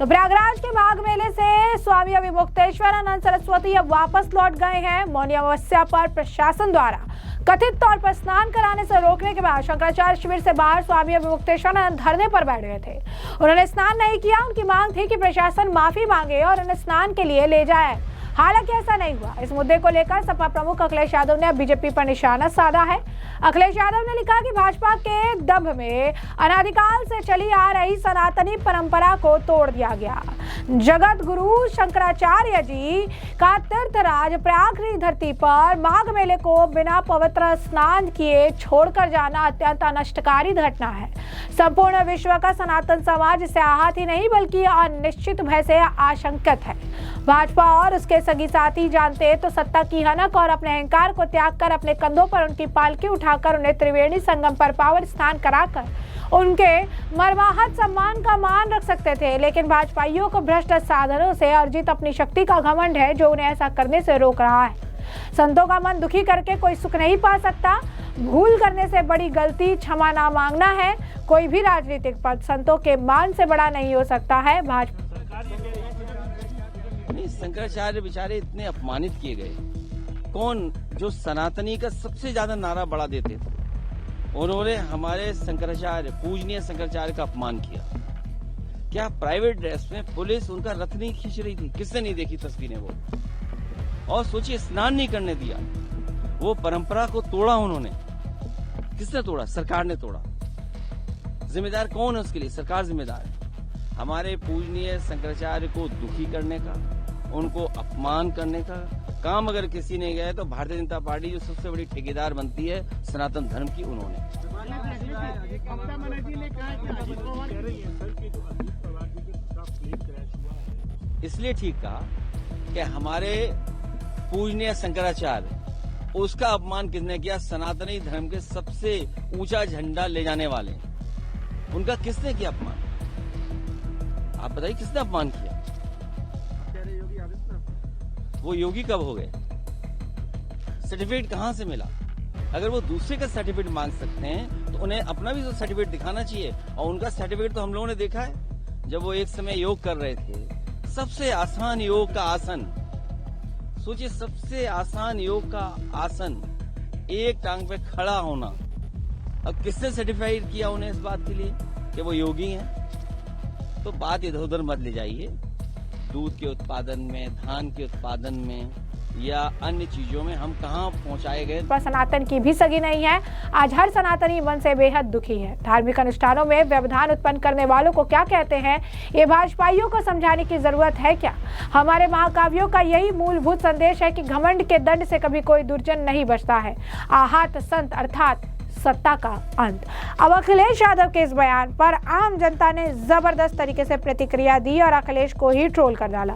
तो प्रयागराज के माघ मेले से स्वामी अविमुक्तेश्वरानंद सरस्वती अब वापस लौट गए हैं। मौनी अमावस्या पर प्रशासन द्वारा कथित तौर पर स्नान कराने से रोकने के बाद शंकराचार्य शिविर से बाहर स्वामी अविमुक्तेश्वरानंद धरने पर बैठ गए थे। उन्होंने स्नान नहीं किया। उनकी मांग थी कि प्रशासन माफी मांगे और उन्हें स्नान के लिए ले जाए। हालांकि ऐसा नहीं हुआ। इस मुद्दे को लेकर सपा प्रमुख अखिलेश यादव ने बीजेपी पर निशाना साधा है। अखिलेश यादव ने लिखा कि भाजपा के दंभ में अनादिकाल से चली आ रही सनातनी परंपरा को तोड़ दिया गया। जगत गुरु शंकराचार्य जी का तीर्थराज प्रयाग की धरती पर माघ मेले को बिना पवित्र स्नान किए छोड़कर जाना अत्यंत अनष्टकारी घटना है। संपूर्ण विश्व का सनातन समाज इससे आहत ही नहीं बल्कि अनिश्चित भय से आशंकित है। भाजपा और उसके सगी साथी जानते तो सत्ता की हनक और अपने अहंकार को त्याग कर अपने कंधों पर उनकी पालकी उठाकर उन्हें त्रिवेणी संगम पर पावन स्नान कराकर उनके मर्माहत सम्मान का मान रख सकते थे। लेकिन भाजपाइयों को भ्रष्ट साधनों से अर्जित अपनी शक्ति का घमंड है जो उन्हें ऐसा करने से रोक रहा है। संतों का मन दुखी करके कोई सुख नहीं पा सकता। भूल करने से बड़ी गलती क्षमा ना मांगना है। कोई भी राजनीतिक पद संतों के मान से बड़ा नहीं हो सकता है। भाजपा शंकराचार्य बेचारे इतने अपमानित किए गए। कौन जो सनातनी का सबसे ज्यादा नारा बड़ा देते थे, उन्होंने हमारे शंकराचार्य पूजनीय शंकराचार्य का अपमान किया। क्या प्राइवेट ड्रेस में पुलिस उनका रथ नहीं खींच रही थी? किसने नहीं देखी तस्वीरें वो? और सोचिए, स्नान नहीं करने दिया। वो परंपरा को तोड़ा उन्होंने। किसने तोड़ा? सरकार ने तोड़ा। जिम्मेदार कौन है उसके लिए? सरकार जिम्मेदार है। हमारे पूजनीय शंकराचार्य को दुखी करने का, उनको अपमान करने का काम अगर किसी ने गया तो भारतीय जनता पार्टी जो सबसे बड़ी ठेकेदार बनती है सनातन धर्म की, उन्होंने। इसलिए ठीक कहा कि हमारे पूजनीय शंकराचार्य, उसका अपमान किसने किया? सनातनी धर्म के सबसे ऊंचा झंडा ले जाने वाले, उनका किसने किया अपमान? आप बताइए, किसने अपमान किया? वो योगी कब हो गए? सर्टिफिकेट कहां से मिला? अगर वो दूसरे का सर्टिफिकेट मांग सकते हैं तो उन्हें अपना भी तो सर्टिफिकेट दिखाना चाहिए। और उनका सर्टिफिकेट तो हम लोगों ने देखा है। जब वो एक समय योग कर रहे थे, सबसे आसान योग का आसन, सोचिए, सबसे आसान योग का आसन, एक टांग पे खड़ा होना। अब किसने सर्टिफाइड किया उन्हें इस बात के लिए कि वो योगी हैं? तो बात इधर उधर मत ले जाइए। दूध के उत्पादन में, धान के उत्पादन में या अन्य चीजों में हम कहां पहुंचाए गए। पर सनातन की भी सगी नहीं है। आज हर सनातनी मन से बेहद दुखी है। धार्मिक अनुष्ठानों में व्यवधान उत्पन्न करने वालों को क्या कहते हैं, ये भाजपाइयों को समझाने की जरूरत है क्या? हमारे महाकाव्यों का यही मूलभूत संदेश है कि घमंड के दंड से कभी कोई दुर्जन नहीं बचता है। आहत संत अर्थात सत्ता का अंत। अब अखिलेश यादव के इस बयान पर आम जनता ने जबरदस्त तरीके से प्रतिक्रिया दी और अखिलेश को ही ट्रोल कर डाला।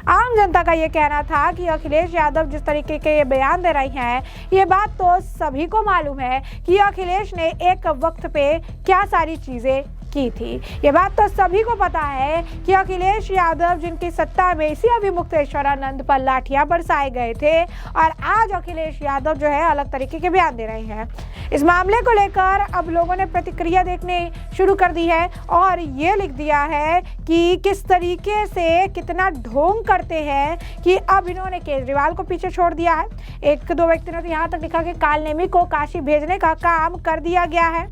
आम जनता का ये कहना था कि अखिलेश यादव जिस तरीके के ये बयान दे रही हैं, ये बात तो सभी को मालूम है कि अखिलेश ने एक वक्त पे क्या सारी चीजें की थी। ये बात तो सभी को पता है कि अखिलेश यादव जिनकी सत्ता में इसी अविमुक्तेश्वरानंद पर लाठियां बरसाए गए थे, और आज अखिलेश यादव जो है अलग तरीके के बयान दे रहे हैं। इस मामले को लेकर अब लोगों ने प्रतिक्रिया देखने शुरू कर दी है और ये लिख दिया है कि किस तरीके से कितना ढोंग करते हैं कि अब इन्होंने केजरीवाल को पीछे छोड़ दिया है। एक दो व्यक्ति ने तो यहाँ तक लिखा कि कालनेमी को काशी भेजने का काम कर दिया गया है।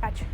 अच्छा,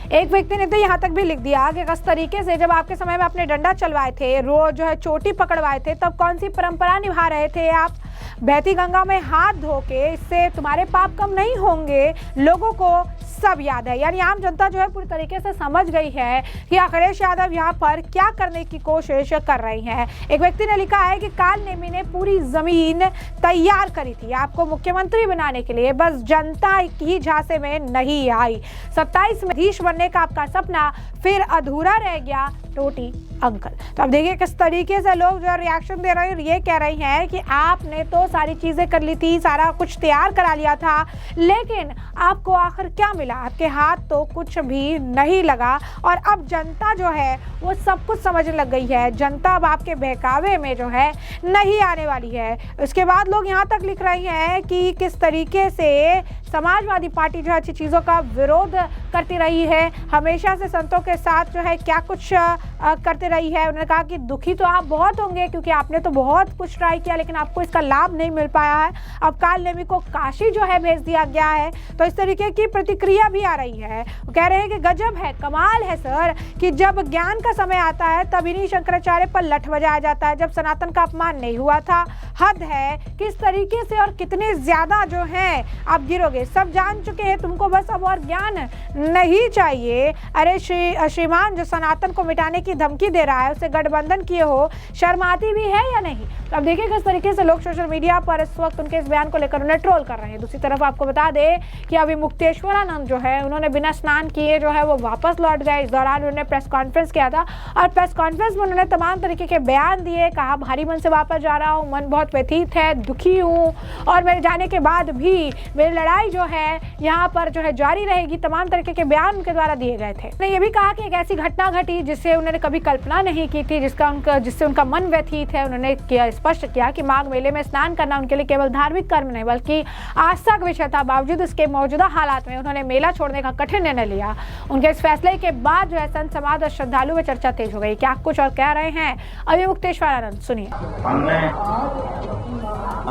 एक व्यक्ति ने तो यहाँ तक भी लिख दिया कि किस तरीके से जब आपके समय में अपने डंडा चलवाए थे, रोज जो है चोटी पकड़वाए थे, तब कौन सी परंपरा निभा रहे थे आप? बहती गंगा में हाथ धो के, इससे तुम्हारे पाप कम नहीं होंगे। लोगों को सब याद है। यानी आम जनता जो है पूरी तरीके से समझ गई है कि अखिलेश यादव यहाँ पर क्या करने की कोशिश कर रही हैं। एक व्यक्ति ने लिखा है कि कालनेमी ने पूरी जमीन तैयार करी थी आपको मुख्यमंत्री बनाने के लिए, बस जनता की झांसे में नहीं आई। 27 में अधीश बनने का आपका सपना फिर अधूरा रह गया, टोटी अंकल। तो अब देखिए किस तरीके से लोग जो रिएक्शन दे रहे हैं। ये कह रही हैं कि आपने तो सारी चीजें कर ली थी, सारा कुछ तैयार करा लिया था, लेकिन आपको आखिर क्या मिला? आपके हाथ तो कुछ भी नहीं लगा और अब जनता जो है वो सब कुछ समझने लग गई है। जनता अब आपके बहकावे में जो है नहीं आने वाली है। उसके बाद लोग यहाँ तक लिख रहे हैं कि किस तरीके से समाजवादी पार्टी जो है अच्छी चीज़ों का विरोध करती रही है, हमेशा से संतों के साथ जो है क्या कुछ करते रही है। उन्होंने कहा कि दुखी तो आप बहुत होंगे क्योंकि आपने तो बहुत कुछ ट्राई किया लेकिन आपको इसका लाभ नहीं मिल पाया है। अब काल नेमी को काशी जो है भेज दिया गया है, तो इस तरीके की प्रतिक्रिया भी आ रही है। वो कह रहे हैं कि गजब है, कमाल है सर कि जब ज्ञान का समय आता है तब इन्हीं शंकराचार्य पर लठ बजाया जाता है, जब सनातन का अपमान नहीं हुआ था। हद है किस तरीके से और कितने ज्यादा जो है आप गिरोगे। सब जान चुके हैं, तुमको बस अब और ज्ञान नहीं चाहिए। अरे श्रीमान जो सनातन को मिटाने की धमकी दे रहा है उसे गठबंधन किए हो, शर्म आती भी है या नहीं? तो अब देखिए किस तरीके से लोग सोशल मीडिया पर इस वक्त उनके इस बयान को लेकर उन्हें ट्रोल कर रहे हैं। दूसरी तरफ आपको बता दें कि अभी मुक्तेश्वरानंद जो है उन्होंने बिना स्नान किए जो है वो वापस लौट गए। इस दौरान उन्होंने प्रेस कॉन्फ्रेंस किया था और प्रेस कॉन्फ्रेंस में उन्होंने तमाम तरीके के बयान दिए। कहा भारी मन से वापस जा रहा हूँ, मन बहुत व्यथित है, दुखी हूँ और मेरे जाने के बाद भी मेरी लड़ाई जो है यहाँ पर जो है जारी रहेगी। तमाम तरीके के बयान उनके द्वारा दिए गए थे। उन्होंने ये भी कहा कि एक ऐसी घटना घटी जिससे उन्होंने कभी कल्पना नहीं की थी, जिससे उनका मन व्यथित है। उन्होंने स्पष्ट किया कि माघ मेले में स्नान करना उनके लिए केवल धार्मिक कर्म नहीं बल्कि आस्था का विषय था। बावजूद इसके मौजूदा हालात में उन्होंने मेला छोड़ने का कठिन निर्णय लिया। उनके इस फैसले के बाद जो है संत समाज और श्रद्धालु में चर्चा तेज हो गई। क्या कुछ और कह रहे हैं अभी मुक्तेश्वरानंद, सुनिए। हमने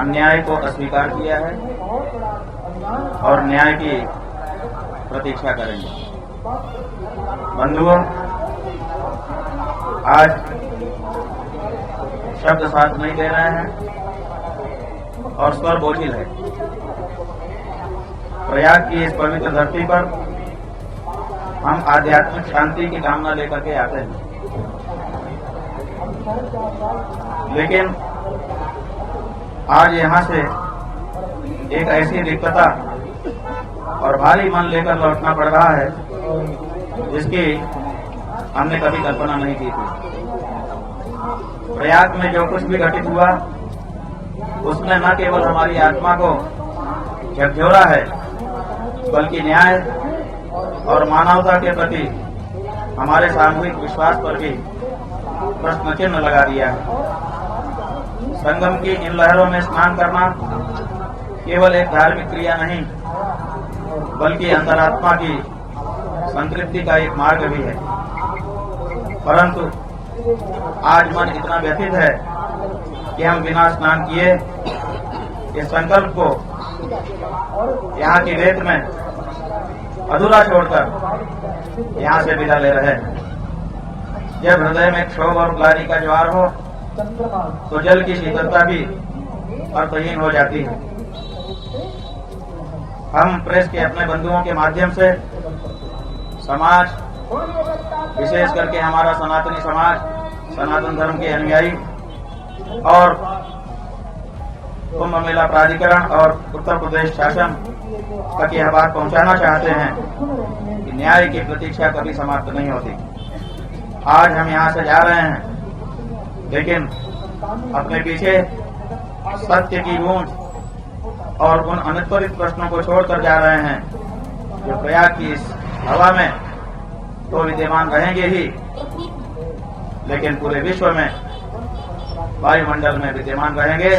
अन्याय को अस्वीकार किया है और न्याय की प्रतीक्षा करेंगे। बंधुओं, आज शब्द साथ नहीं दे रहे हैं और स्वर बोझिल है। प्रयाग की इस पवित्र धरती पर हम आध्यात्मिक शांति की कामना लेकर के आते हैं, लेकिन आज यहाँ से एक ऐसी रिक्तता और भारी मन लेकर लौटना पड़ रहा है जिसकी हमने कभी कल्पना नहीं की थी। प्रयाग में जो कुछ भी घटित हुआ उसने न केवल हमारी आत्मा को झकझोरा है बल्कि न्याय और मानवता के प्रति हमारे सामूहिक विश्वास पर भी प्रश्न चिन्ह लगा दिया है। संगम की इन लहरों में स्नान करना केवल एक धार्मिक क्रिया नहीं बल्कि अंतरात्मा की संतृप्ति का एक मार्ग भी है। परंतु आज मन इतना व्यथित है कि हम बिना स्नान किए इस संकल्प को यहाँ की रेत में अधूरा छोड़कर यहाँ से विदा ले रहे हैं। जब हृदय में क्षोभ और ग्लानि का ज्वार हो तो जल की शीतलता भी अर्थहीन हो जाती है। हम प्रेस के अपने बंधुओं के माध्यम से समाज, विशेष करके हमारा सनातनी समाज, सनातन धर्म के अनुयायी और कुंभ मेला प्राधिकरण और उत्तर प्रदेश शासन तक यह बात पहुंचाना चाहते हैं कि न्याय की प्रतीक्षा कभी समाप्त नहीं होती। आज हम यहाँ से जा रहे हैं लेकिन अपने पीछे सत्य की गूंज और उन अनुत्तरित प्रश्नों को छोड़कर जा रहे हैं जो प्रयाग की इस हवा में तो विद्यमान रहेंगे ही लेकिन पूरे विश्व में वायुमंडल में विद्यमान रहेंगे।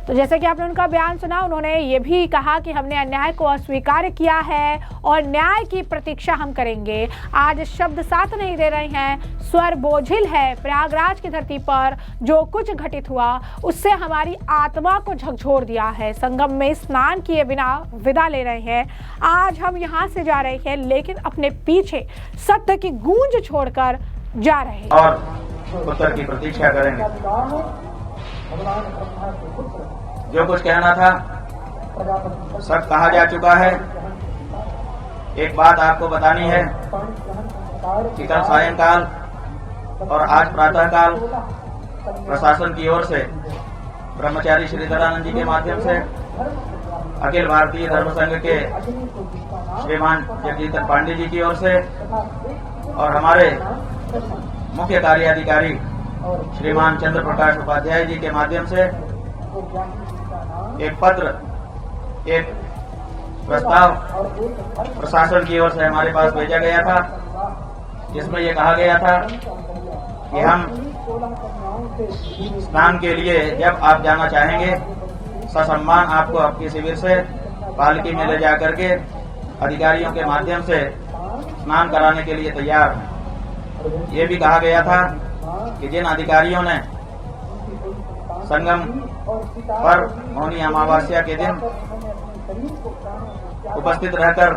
तो जैसे कि आपने उनका बयान सुना, उन्होंने ये भी कहा कि हमने अन्याय को अस्वीकार किया है और न्याय की प्रतीक्षा हम करेंगे। आज शब्द साथ नहीं दे रहे हैं, स्वर बोझिल है। प्रयागराज की धरती पर जो कुछ घटित हुआ उससे हमारी आत्मा को झकझोर दिया है। संगम में स्नान किए बिना विदा ले रहे हैं। आज हम यहाँ से जा रहे हैं लेकिन अपने पीछे सत्य की गूंज छोड़कर जा रहे हैं और उत्तर की प्रतीक्षा करेंगे। जो कुछ कहना था सब कहा जा चुका है। एक बात आपको बतानी है कि कल सायंकाल और आज प्रातःकाल प्रशासन की ओर से ब्रह्मचारी श्रीधरानंद जी के माध्यम से अखिल भारतीय धर्म संघ के श्रीमान जगजीतन पांडे जी की ओर से और हमारे मुख्य कार्याधिकारी श्रीमान चंद्र प्रकाश उपाध्याय जी के माध्यम से एक पत्र, एक प्रस्ताव प्रशासन की ओर से हमारे पास भेजा गया था, जिसमें यह कहा गया था कि हम स्नान के लिए जब आप जाना चाहेंगे ससम्मान आपको आपके शिविर से पालकी में ले जा करके अधिकारियों के माध्यम से स्नान कराने के लिए तैयार हैं। ये भी कहा गया था कि जिन अधिकारियों ने संगम पर मौनी अमावस्या के दिन उपस्थित रहकर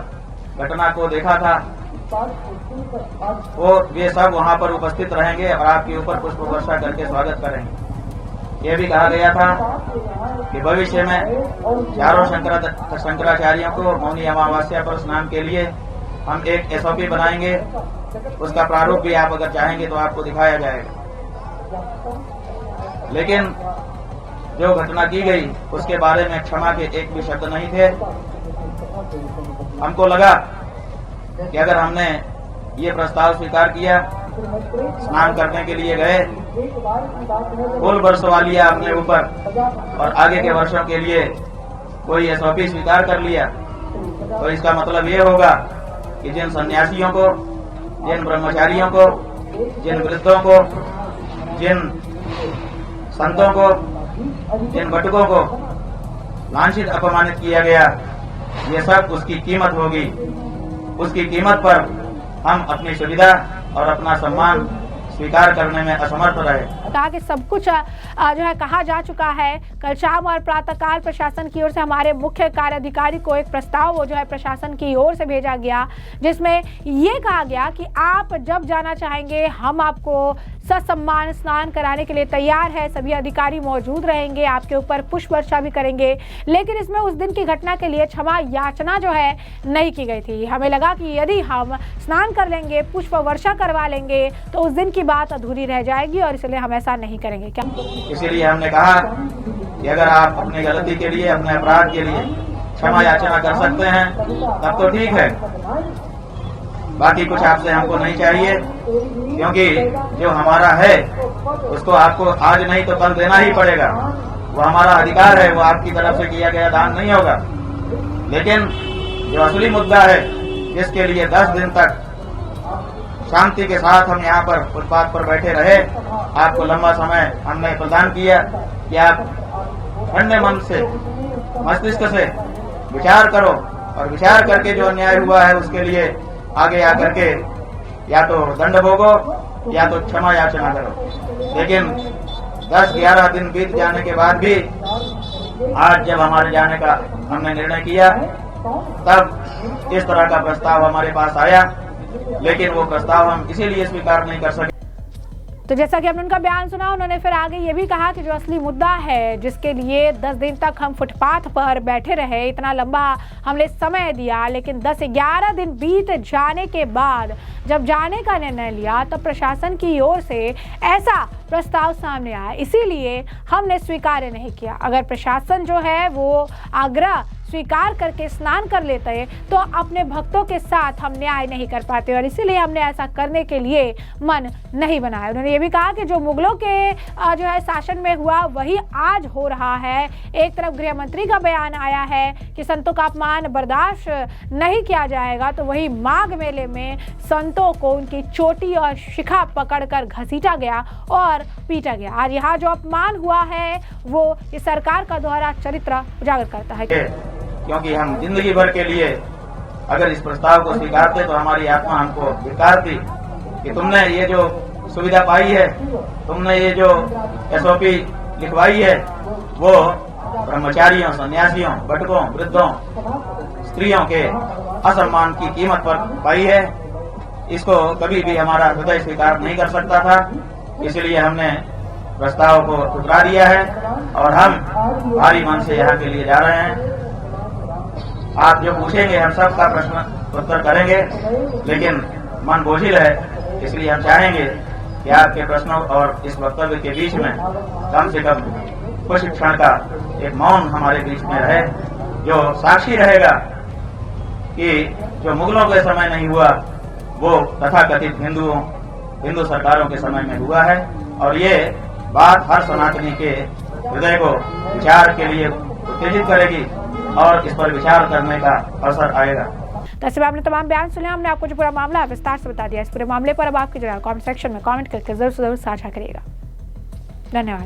घटना को देखा था, वो वे सब वहां पर उपस्थित रहेंगे और आपके ऊपर पुष्प वर्षा करके स्वागत करेंगे। ये भी कहा गया था कि भविष्य में चारों शंकराचार्यों को मौनी अमावस्या पर स्नान के लिए हम एक SOP बनाएंगे। उसका प्रारूप भी आप अगर चाहेंगे तो आपको दिखाया जाएगा। लेकिन जो घटना की गई उसके बारे में क्षमा के एक भी शब्द नहीं थे। हमको लगा कि अगर हमने ये प्रस्ताव स्वीकार किया, स्नान करने के लिए गए, फुल बरसवा लिया अपने ऊपर और आगे के वर्षों के लिए कोई SOP स्वीकार कर लिया, तो इसका मतलब ये होगा कि जिन सन्यासियों को, जिन ब्रह्मचारियों को, जिन वृद्धों को, जिन संतों को, जिन बटुकों को लांछित अपमानित किया गया, ये सब उसकी कीमत होगी। उसकी कीमत पर हम अपनी सुविधा और अपना सम्मान स्वीकार करने में असमर्थ रहे। कहा कि सब कुछ जो है कहा जा चुका है। कल शाम और प्रातःकाल प्रशासन की ओर से हमारे मुख्य कार्याधिकारी को एक प्रस्ताव वो जो है प्रशासन की ओर से भेजा गया, जिसमें ये कहा गया कि आप जब जाना चाहेंगे हम आपको ससम्मान स्नान कराने के लिए तैयार है। सभी अधिकारी मौजूद रहेंगे, आपके ऊपर पुष्प वर्षा भी करेंगे। लेकिन इसमें उस दिन की घटना के लिए क्षमा याचना जो है नहीं की गई थी। हमें लगा कि यदि हम स्नान कर लेंगे, पुष्प वर्षा करवा लेंगे तो उस दिन की बात अधूरी रह जाएगी और इसलिए हम ऐसा नहीं करेंगे। क्या इसीलिए हमने कहा कि अगर आप अपनी गलती के लिए, अपने अपराध के लिए क्षमा याचना कर सकते हैं तब तो ठीक है, बाकी कुछ आपसे हमको नहीं चाहिए, क्योंकि जो हमारा है उसको आपको आज नहीं तो कल देना ही पड़ेगा। वो हमारा अधिकार है, वो आपकी तरफ से किया गया दान नहीं होगा। लेकिन जो असली मुद्दा है, जिसके लिए 10 दिन तक शांति के साथ हम यहाँ पर फुटपाथ पर बैठे रहे, आपको लंबा समय हमने प्रदान किया कि आप ठंडे मन से, मस्तिष्क से विचार करो और विचार करके जो अन्याय हुआ है उसके लिए आगे आकर के या तो दंड भोगो या तो क्षमा याचना करो। लेकिन 10-11 दिन बीत जाने के बाद भी आज जब हमारे जाने का हमने निर्णय किया, तब इस तरह का प्रस्ताव हमारे पास आया, लेकिन वो प्रस्ताव हम इसीलिए स्वीकार नहीं कर सके। तो जैसा कि आपने उनका बयान सुना, उन्होंने फिर आगे ये भी कहा कि जो असली मुद्दा है, जिसके लिए 10 दिन तक हम फुटपाथ पर बैठे रहे, इतना लंबा हमने समय दिया, लेकिन 10-11 दिन बीत जाने के बाद जब जाने का निर्णय लिया तब प्रशासन की ओर से ऐसा प्रस्ताव सामने आया, इसीलिए हमने स्वीकार नहीं किया। अगर प्रशासन जो है वो आग्रह स्वीकार करके स्नान कर लेते हैं तो अपने भक्तों के साथ हम न्याय नहीं कर पाते और इसीलिए हमने ऐसा करने के लिए मन नहीं बनाया। उन्होंने ये भी कहा कि जो मुगलों के जो है शासन में हुआ वही आज हो रहा है। एक तरफ गृह मंत्री का बयान आया है कि संतों का अपमान बर्दाश्त नहीं किया जाएगा, तो वही माघ मेले में संतों को उनकी चोटी और शिखा पकड़कर घसीटा गया और पीटा गया। आज यहाँ जो अपमान हुआ है वो इस सरकार का दोहरा चरित्र उजागर करता है। क्योंकि हम जिंदगी भर के लिए अगर इस प्रस्ताव को स्वीकारते तो हमारी आत्मा हमको धिक्कारती कि तुमने ये जो सुविधा पाई है, तुमने ये जो SOP लिखवाई है, वो ब्रह्मचारियों, सन्यासियों, बटकों, वृद्धों, स्त्रियों के असम्मान की कीमत पर पाई है। इसको कभी भी हमारा हृदय स्वीकार नहीं कर सकता था, इसलिए हमने प्रस्ताव को ठुकरा दिया है और हम भारी मन से यहाँ के लिए जा रहे हैं। आप जो पूछेंगे हम सब का प्रश्न उत्तर करेंगे, लेकिन मन बोझिल है, इसलिए हम चाहेंगे कि आपके प्रश्नों और इस वक्तव्य के बीच में कम से कम कुछ क्षण का एक मौन हमारे बीच में रहे, जो साक्षी रहेगा कि जो मुगलों के समय नहीं हुआ वो तथाकथित हिंदू सरकारों के समय में हुआ है। और ये बात हर सनातनी के हृदय को विचार के लिए उत्तेजित करेगी और इस पर विचार करने का अवसर आएगा। तस्वीर आपने तमाम बयान सुने, हमने आपको जो पूरा मामला विस्तार से बता दिया। इस पूरे मामले पर अब आपकी जगह कमेंट सेक्शन में कमेंट करके जरूर साझा करिएगा। धन्यवाद।